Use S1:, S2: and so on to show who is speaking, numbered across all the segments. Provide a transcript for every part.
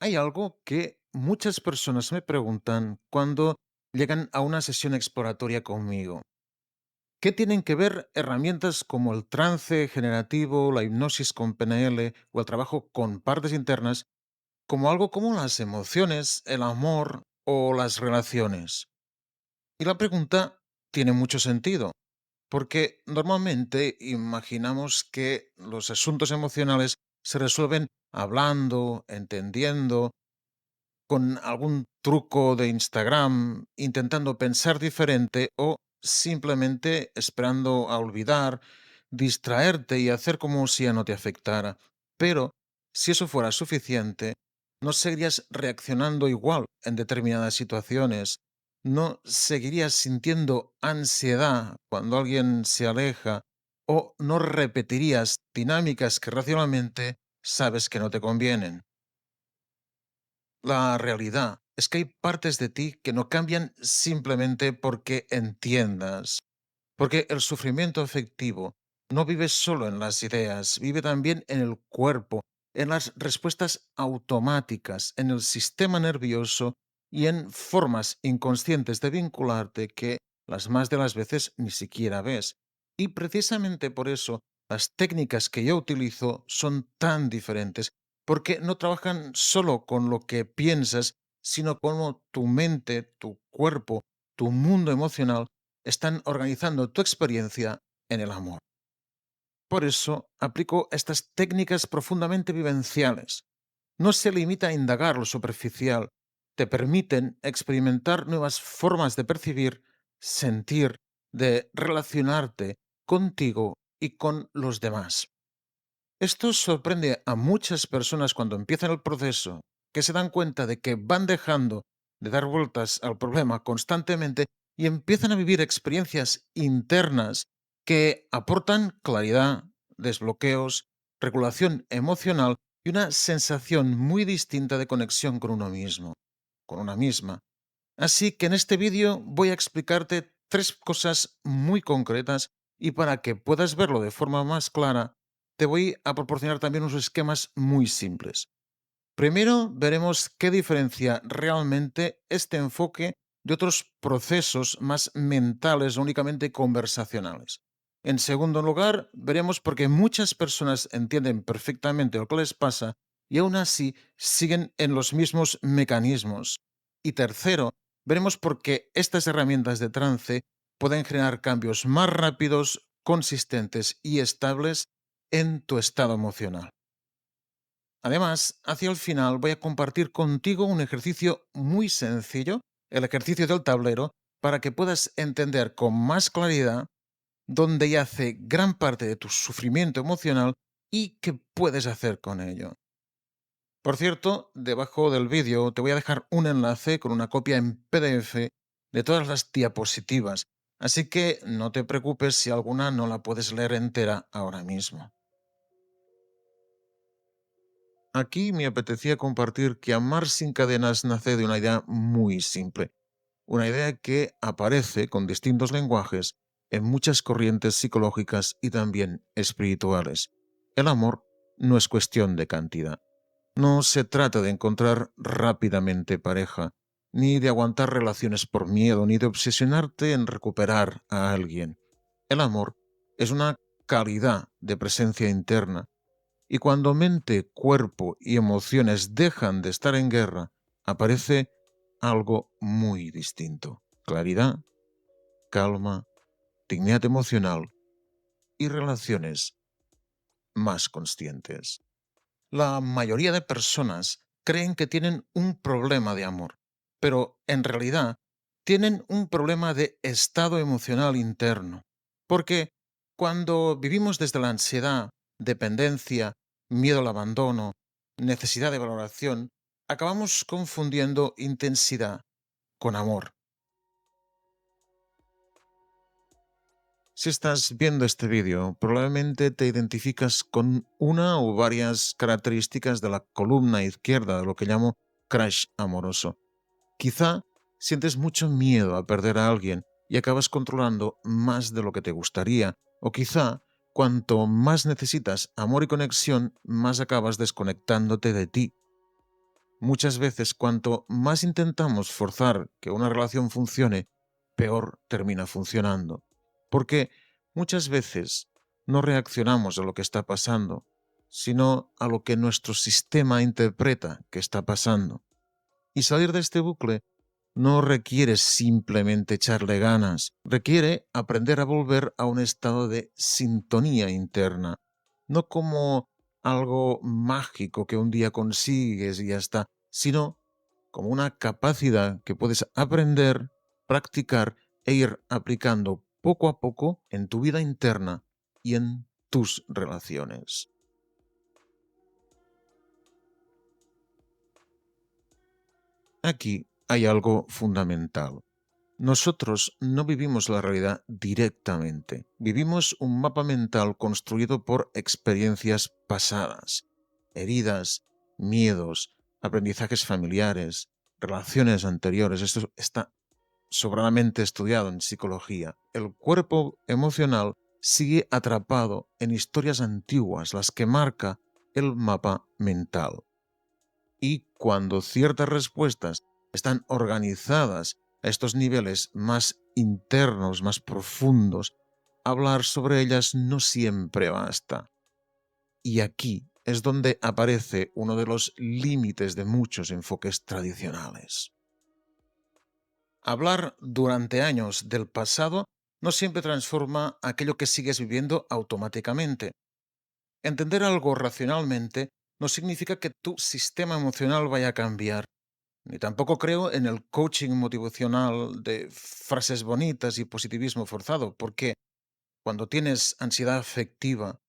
S1: Hay algo que muchas personas me preguntan cuando llegan a una sesión exploratoria conmigo. ¿Qué tienen que ver herramientas como el trance generativo, la hipnosis con PNL o el trabajo con partes internas como algo como las emociones, el amor o las relaciones? Y la pregunta tiene mucho sentido, porque normalmente imaginamos que los asuntos emocionales se resuelven hablando, entendiendo, con algún truco de Instagram, intentando pensar diferente o simplemente esperando a olvidar, distraerte y hacer como si ya no te afectara. Pero si eso fuera suficiente, no seguirías reaccionando igual en determinadas situaciones, no seguirías sintiendo ansiedad cuando alguien se aleja o no repetirías dinámicas que racionalmente sabes que no te convienen. La realidad es que hay partes de ti que no cambian simplemente porque entiendas, porque el sufrimiento afectivo no vive solo en las ideas, vive también en el cuerpo, en las respuestas automáticas, en el sistema nervioso y en formas inconscientes de vincularte que las más de las veces ni siquiera ves. Y precisamente por eso las técnicas que yo utilizo son tan diferentes, porque no trabajan solo con lo que piensas, sino cómo tu mente, tu cuerpo, tu mundo emocional están organizando tu experiencia en el amor. Por eso aplico estas técnicas profundamente vivenciales. No se limita a indagar lo superficial, te permiten experimentar nuevas formas de percibir, sentir, de relacionarte contigo y con los demás. Esto sorprende a muchas personas cuando empiezan el proceso, que se dan cuenta de que van dejando de dar vueltas al problema constantemente y empiezan a vivir experiencias internas que aportan claridad, desbloqueos, regulación emocional y una sensación muy distinta de conexión con uno mismo, con una misma. Así que en este vídeo voy a explicarte tres cosas muy concretas y para que puedas verlo de forma más clara, te voy a proporcionar también unos esquemas muy simples. Primero veremos qué diferencia realmente este enfoque de otros procesos más mentales o únicamente conversacionales. En segundo lugar, veremos por qué muchas personas entienden perfectamente lo que les pasa y aún así siguen en los mismos mecanismos. Y tercero, veremos por qué estas herramientas de trance pueden generar cambios más rápidos, consistentes y estables en tu estado emocional. Además, hacia el final voy a compartir contigo un ejercicio muy sencillo, el ejercicio del tablero, para que puedas entender con más claridad dónde yace gran parte de tu sufrimiento emocional y qué puedes hacer con ello. Por cierto, debajo del vídeo te voy a dejar un enlace con una copia en PDF de todas las diapositivas, así que no te preocupes si alguna no la puedes leer entera ahora mismo. Aquí me apetecía compartir que amar sin cadenas nace de una idea muy simple, una idea que aparece con distintos lenguajes en muchas corrientes psicológicas y también espirituales. El amor no es cuestión de cantidad. No se trata de encontrar rápidamente pareja, ni de aguantar relaciones por miedo, ni de obsesionarte en recuperar a alguien. El amor es una calidad de presencia interna y cuando mente, cuerpo y emociones dejan de estar en guerra, aparece algo muy distinto. Claridad, calma, dignidad emocional y relaciones más conscientes. La mayoría de personas creen que tienen un problema de amor, pero en realidad tienen un problema de estado emocional interno. Porque cuando vivimos desde la ansiedad, dependencia, miedo al abandono, necesidad de valoración, acabamos confundiendo intensidad con amor. Si estás viendo este vídeo, probablemente te identificas con una o varias características de la columna izquierda, de lo que llamo crash amoroso. Quizá sientes mucho miedo a perder a alguien y acabas controlando más de lo que te gustaría, o quizá cuanto más necesitas amor y conexión, más acabas desconectándote de ti. Muchas veces, cuanto más intentamos forzar que una relación funcione, peor termina funcionando. Porque muchas veces no reaccionamos a lo que está pasando, sino a lo que nuestro sistema interpreta que está pasando. Y salir de este bucle no requiere simplemente echarle ganas, requiere aprender a volver a un estado de sintonía interna, no como algo mágico que un día consigues y ya está, sino como una capacidad que puedes aprender, practicar e ir aplicando poco a poco en tu vida interna y en tus relaciones. Aquí hay algo fundamental. Nosotros no vivimos la realidad directamente. Vivimos un mapa mental construido por experiencias pasadas, heridas, miedos, aprendizajes familiares, relaciones anteriores. Esto está sobradamente estudiado en psicología. El cuerpo emocional sigue atrapado en historias antiguas, las que marca el mapa mental. Y cuando ciertas respuestas están organizadas a estos niveles más internos, más profundos, hablar sobre ellas no siempre basta. Y aquí es donde aparece uno de los límites de muchos enfoques tradicionales. Hablar durante años del pasado no siempre transforma aquello que sigues viviendo automáticamente. Entender algo racionalmente no significa que tu sistema emocional vaya a cambiar. Ni tampoco creo en el coaching motivacional de frases bonitas y positivismo forzado, porque cuando tienes ansiedad afectiva,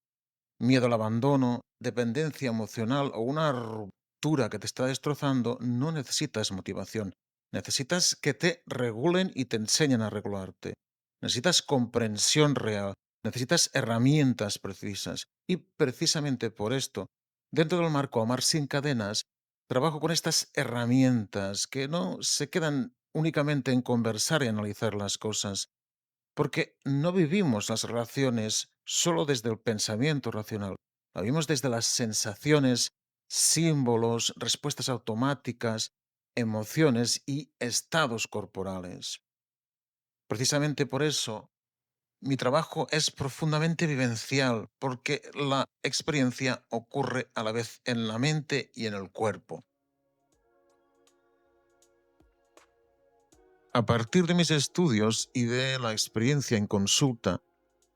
S1: miedo al abandono, dependencia emocional o una ruptura que te está destrozando, no necesitas motivación. Necesitas que te regulen y te enseñen a regularte. Necesitas comprensión real. Necesitas herramientas precisas. Y precisamente por esto, dentro del marco Amar sin cadenas, trabajo con estas herramientas que no se quedan únicamente en conversar y analizar las cosas, porque no vivimos las relaciones solo desde el pensamiento racional, la vivimos desde las sensaciones, símbolos, respuestas automáticas, emociones y estados corporales. Precisamente por eso, mi trabajo es profundamente vivencial, porque la experiencia ocurre a la vez en la mente y en el cuerpo. A partir de mis estudios y de la experiencia en consulta,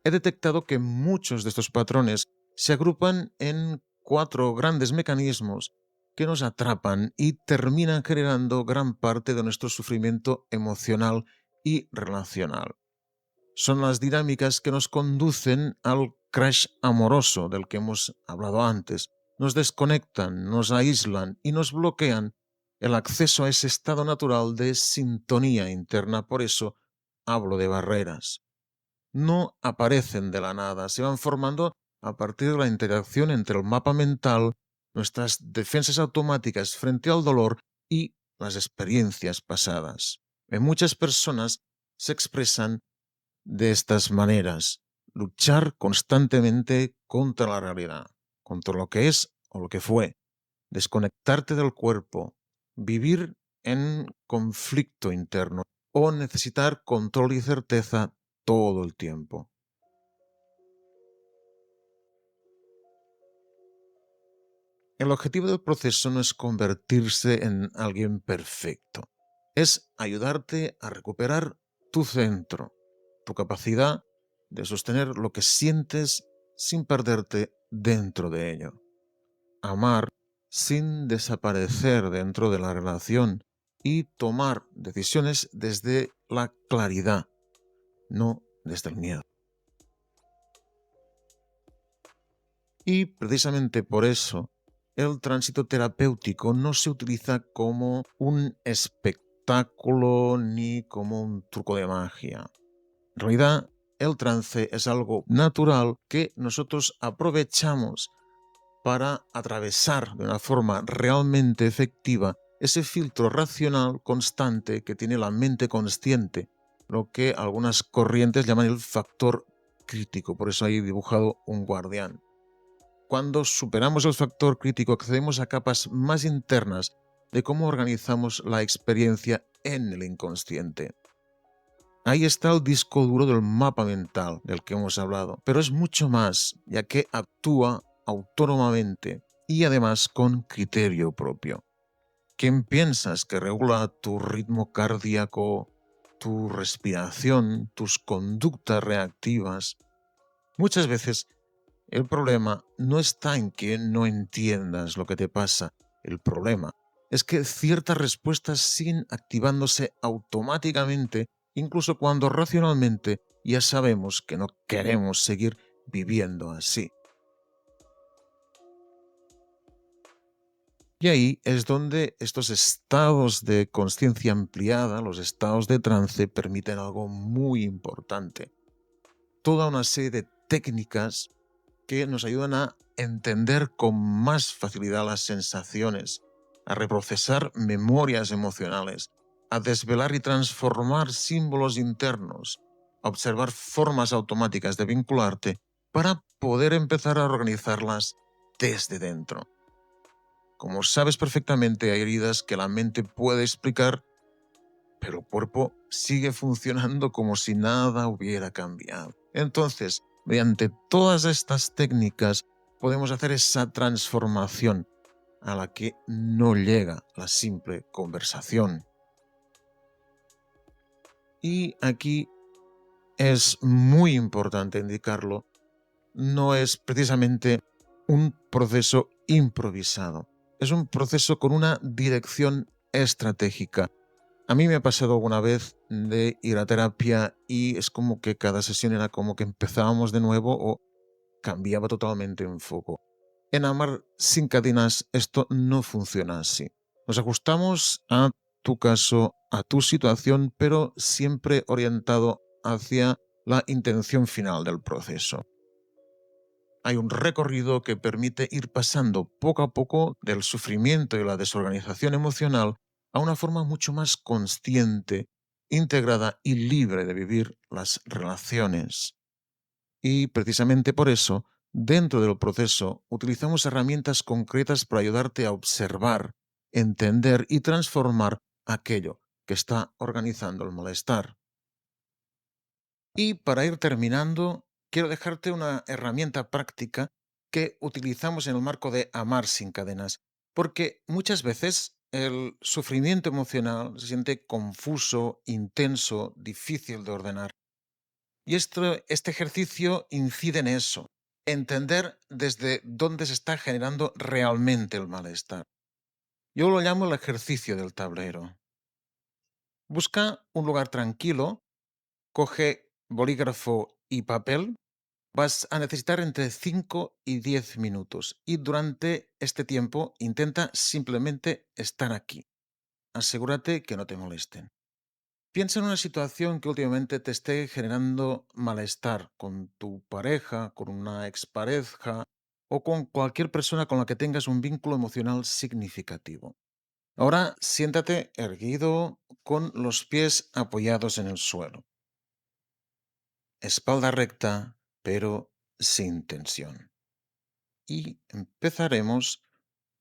S1: he detectado que muchos de estos patrones se agrupan en 4 grandes mecanismos que nos atrapan y terminan generando gran parte de nuestro sufrimiento emocional y relacional. Son las dinámicas que nos conducen al crash amoroso del que hemos hablado antes. Nos desconectan, nos aíslan y nos bloquean el acceso a ese estado natural de sintonía interna. Por eso hablo de barreras. No aparecen de la nada, se van formando a partir de la interacción entre el mapa mental, nuestras defensas automáticas frente al dolor y las experiencias pasadas. En muchas personas se expresan de estas maneras: luchar constantemente contra la realidad, contra lo que es o lo que fue, desconectarte del cuerpo, vivir en conflicto interno o necesitar control y certeza todo el tiempo. El objetivo del proceso no es convertirse en alguien perfecto, es ayudarte a recuperar tu centro, tu capacidad de sostener lo que sientes sin perderte dentro de ello. Amar sin desaparecer dentro de la relación y tomar decisiones desde la claridad, no desde el miedo. Y precisamente por eso, el tránsito terapéutico no se utiliza como un espectáculo ni como un truco de magia. En realidad, el trance es algo natural que nosotros aprovechamos para atravesar de una forma realmente efectiva ese filtro racional constante que tiene la mente consciente, lo que algunas corrientes llaman el factor crítico. Por eso hay dibujado un guardián. Cuando superamos el factor crítico, accedemos a capas más internas de cómo organizamos la experiencia en el inconsciente. Ahí está el disco duro del mapa mental del que hemos hablado, pero es mucho más, ya que actúa autónomamente y además con criterio propio. ¿Quién piensas que regula tu ritmo cardíaco, tu respiración, tus conductas reactivas? Muchas veces el problema no está en que no entiendas lo que te pasa. El problema es que ciertas respuestas siguen activándose automáticamente, incluso cuando racionalmente ya sabemos que no queremos seguir viviendo así. Y ahí es donde estos estados de conciencia ampliada, los estados de trance, permiten algo muy importante. Toda una serie de técnicas que nos ayudan a entender con más facilidad las sensaciones, a reprocesar memorias emocionales, a desvelar y transformar símbolos internos, a observar formas automáticas de vincularte para poder empezar a organizarlas desde dentro. Como sabes perfectamente, hay heridas que la mente puede explicar, pero el cuerpo sigue funcionando como si nada hubiera cambiado. Entonces, mediante todas estas técnicas, podemos hacer esa transformación a la que no llega la simple conversación. Y aquí es muy importante indicarlo, no es precisamente un proceso improvisado, es un proceso con una dirección estratégica. A mí me ha pasado alguna vez de ir a terapia y es como que cada sesión era como que empezábamos de nuevo o cambiaba totalmente el foco. En Amar sin cadenas esto no funciona así. Nos ajustamos a tu caso, a tu situación, pero siempre orientado hacia la intención final del proceso. Hay un recorrido que permite ir pasando poco a poco del sufrimiento y la desorganización emocional a una forma mucho más consciente, integrada y libre de vivir las relaciones. Y precisamente por eso, dentro del proceso, utilizamos herramientas concretas para ayudarte a observar, entender y transformar aquello que está organizando el malestar. Y para ir terminando, quiero dejarte una herramienta práctica que utilizamos en el marco de Amar sin cadenas, porque muchas veces el sufrimiento emocional se siente confuso, intenso, difícil de ordenar. Y este ejercicio incide en eso, entender desde dónde se está generando realmente el malestar. Yo lo llamo el ejercicio del tablero. Busca un lugar tranquilo, coge bolígrafo y papel. Vas a necesitar entre 5 y 10 minutos y durante este tiempo intenta simplemente estar aquí. Asegúrate que no te molesten. Piensa en una situación que últimamente te esté generando malestar con tu pareja, con una expareja o con cualquier persona con la que tengas un vínculo emocional significativo. Ahora siéntate erguido con los pies apoyados en el suelo. Espalda recta, pero sin tensión. Y empezaremos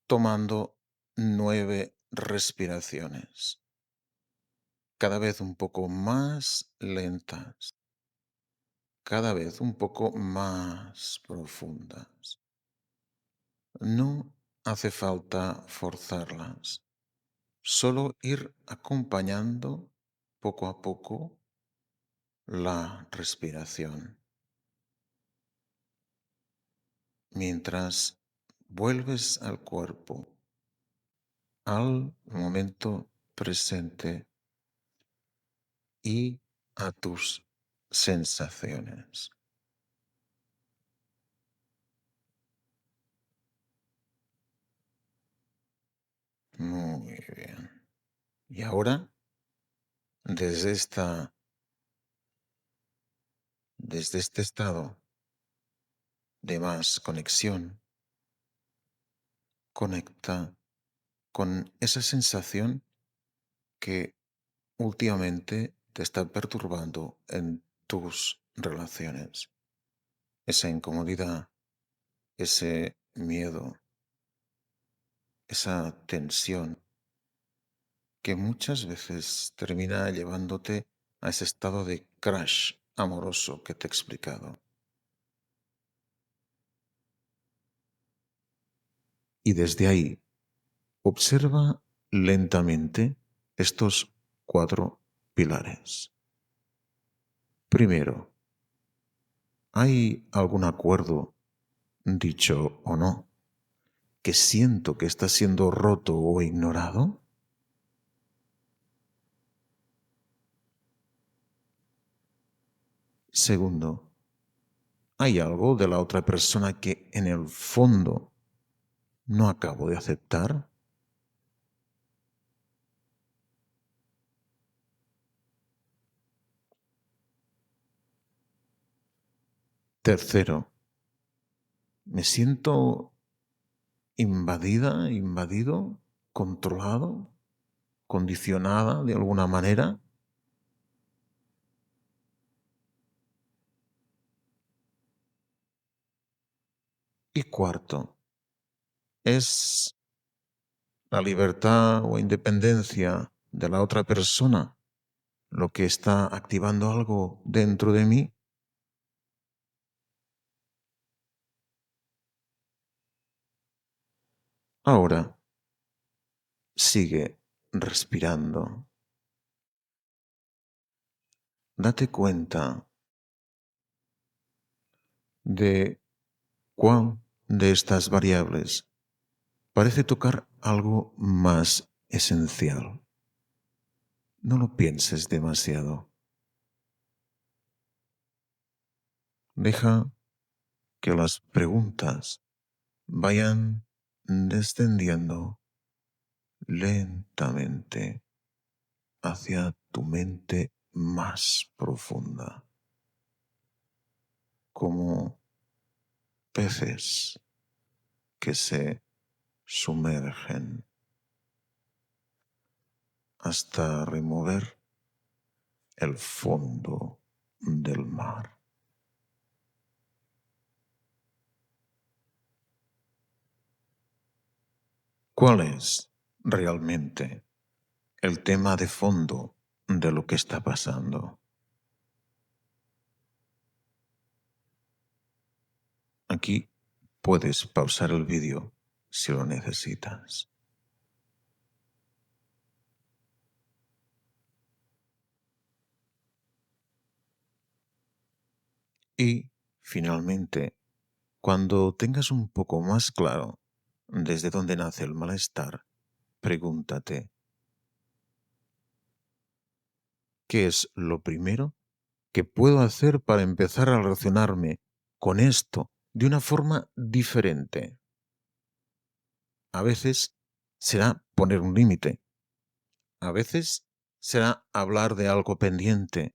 S1: tomando 9 respiraciones, cada vez un poco más lentas, cada vez un poco más profundas. No hace falta forzarlas, solo ir acompañando poco a poco la respiración, mientras vuelves al cuerpo, al momento presente y a tus sensaciones. Muy bien. Y ahora, desde desde este estado de más conexión, conecta con esa sensación que últimamente te está perturbando en tus relaciones. Esa incomodidad, ese miedo, esa tensión. que muchas veces termina llevándote a ese estado de crash amoroso que te he explicado. Y desde ahí, observa lentamente estos cuatro pilares. Primero, ¿hay algún acuerdo, dicho o no, que siento que está siendo roto o ignorado? Segundo, ¿hay algo de la otra persona que en el fondo no acabo de aceptar? Tercero, ¿me siento invadida, invadido, controlado, condicionada de alguna manera? Y cuarto, ¿es la libertad o independencia de la otra persona lo que está activando algo dentro de mí? Ahora, sigue respirando. Date cuenta de cuál de estas variables parece tocar algo más esencial. No lo pienses demasiado. Deja que las preguntas vayan descendiendo lentamente hacia tu mente más profunda, como peces que se sumergen hasta remover el fondo del mar. ¿Cuál es realmente el tema de fondo de lo que está pasando? Aquí puedes pausar el vídeo si lo necesitas. Y, finalmente, cuando tengas un poco más claro desde dónde nace el malestar, pregúntate, ¿qué es lo primero que puedo hacer para empezar a relacionarme con esto de una forma diferente? A veces será poner un límite, a veces será hablar de algo pendiente,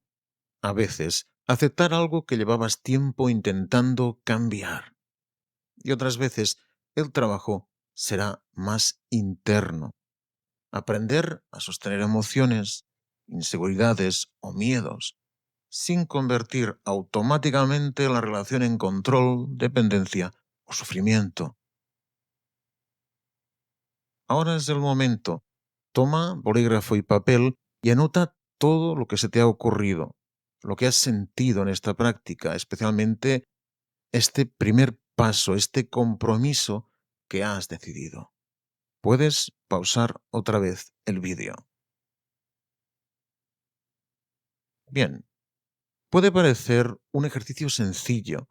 S1: a veces aceptar algo que llevabas tiempo intentando cambiar, y otras veces el trabajo será más interno. Aprender a sostener emociones, inseguridades o miedos sin convertir automáticamente la relación en control, dependencia o sufrimiento. Ahora es el momento. Toma bolígrafo y papel y anota todo lo que se te ha ocurrido, lo que has sentido en esta práctica, especialmente este primer paso, este compromiso que has decidido. Puedes pausar otra vez el vídeo. Bien, puede parecer un ejercicio sencillo,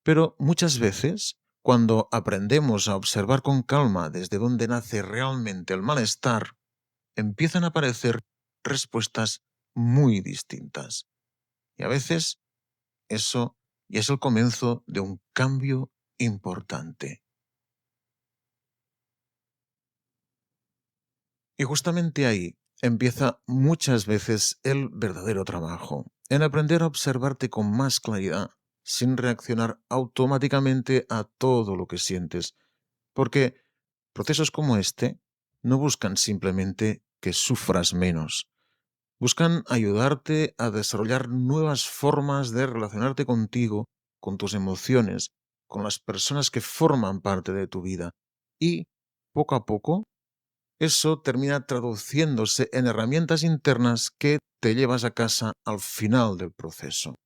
S1: pero muchas veces, cuando aprendemos a observar con calma desde dónde nace realmente el malestar, empiezan a aparecer respuestas muy distintas. Y a veces eso ya es el comienzo de un cambio importante. Y justamente ahí empieza muchas veces el verdadero trabajo, en aprender a observarte con más claridad, sin reaccionar automáticamente a todo lo que sientes, porque procesos como este no buscan simplemente que sufras menos, buscan ayudarte a desarrollar nuevas formas de relacionarte contigo, con tus emociones, con las personas que forman parte de tu vida y, poco a poco, Eso termina traduciéndose en herramientas internas que te llevas a casa al final del proceso.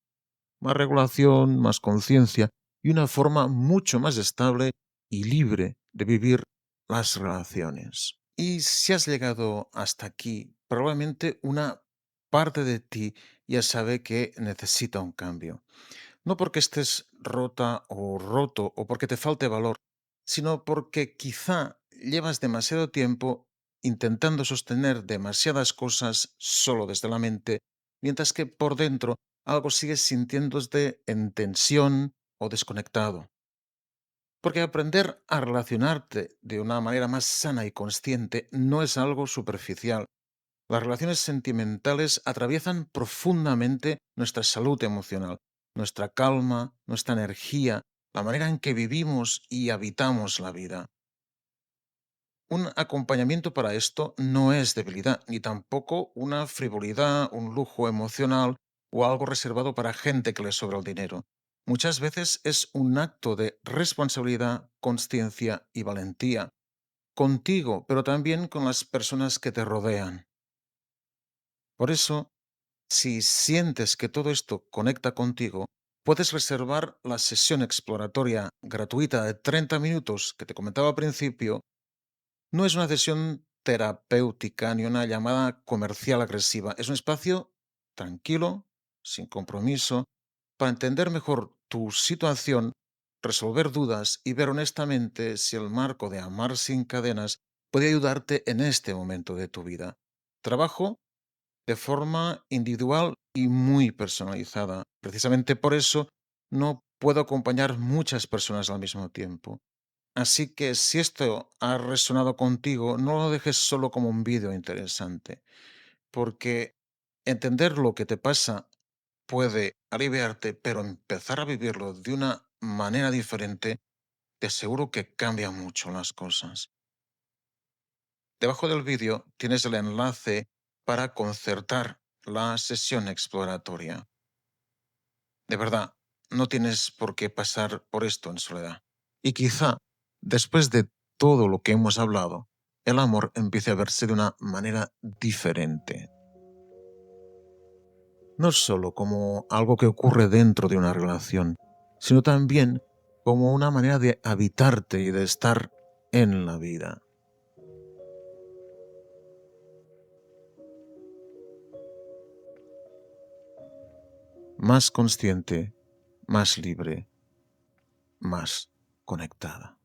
S1: Más regulación, más conciencia y una forma mucho más estable y libre de vivir las relaciones. Y si has llegado hasta aquí, probablemente una parte de ti ya sabe que necesita un cambio. No porque estés rota o roto o porque te falte valor, sino porque quizá llevas demasiado tiempo intentando sostener demasiadas cosas solo desde la mente, mientras que por dentro algo sigues sintiéndote en tensión o desconectado. Porque aprender a relacionarte de una manera más sana y consciente no es algo superficial. Las relaciones sentimentales atraviesan profundamente nuestra salud emocional, nuestra calma, nuestra energía, la manera en que vivimos y habitamos la vida. Un acompañamiento para esto no es debilidad, ni tampoco una frivolidad, un lujo emocional o algo reservado para gente que le sobra el dinero. Muchas veces es un acto de responsabilidad, conciencia y valentía, contigo, pero también con las personas que te rodean. Por eso, si sientes que todo esto conecta contigo, puedes reservar la sesión exploratoria gratuita de 30 minutos que te comentaba al principio. No es una sesión terapéutica ni una llamada comercial agresiva. Es un espacio tranquilo, sin compromiso, para entender mejor tu situación, resolver dudas y ver honestamente si el marco de Amar sin cadenas puede ayudarte en este momento de tu vida. Trabajo de forma individual y muy personalizada. Precisamente por eso no puedo acompañar muchas personas al mismo tiempo. Así que si esto ha resonado contigo, no lo dejes solo como un vídeo interesante, porque entender lo que te pasa puede aliviarte, pero empezar a vivirlo de una manera diferente, te aseguro que cambia mucho las cosas. Debajo del vídeo tienes el enlace para concertar la sesión exploratoria. De verdad, no tienes por qué pasar por esto en soledad. Y quizá, después de todo lo que hemos hablado, el amor empiece a verse de una manera diferente. No solo como algo que ocurre dentro de una relación, sino también como una manera de habitarte y de estar en la vida. Más consciente, más libre, más conectada.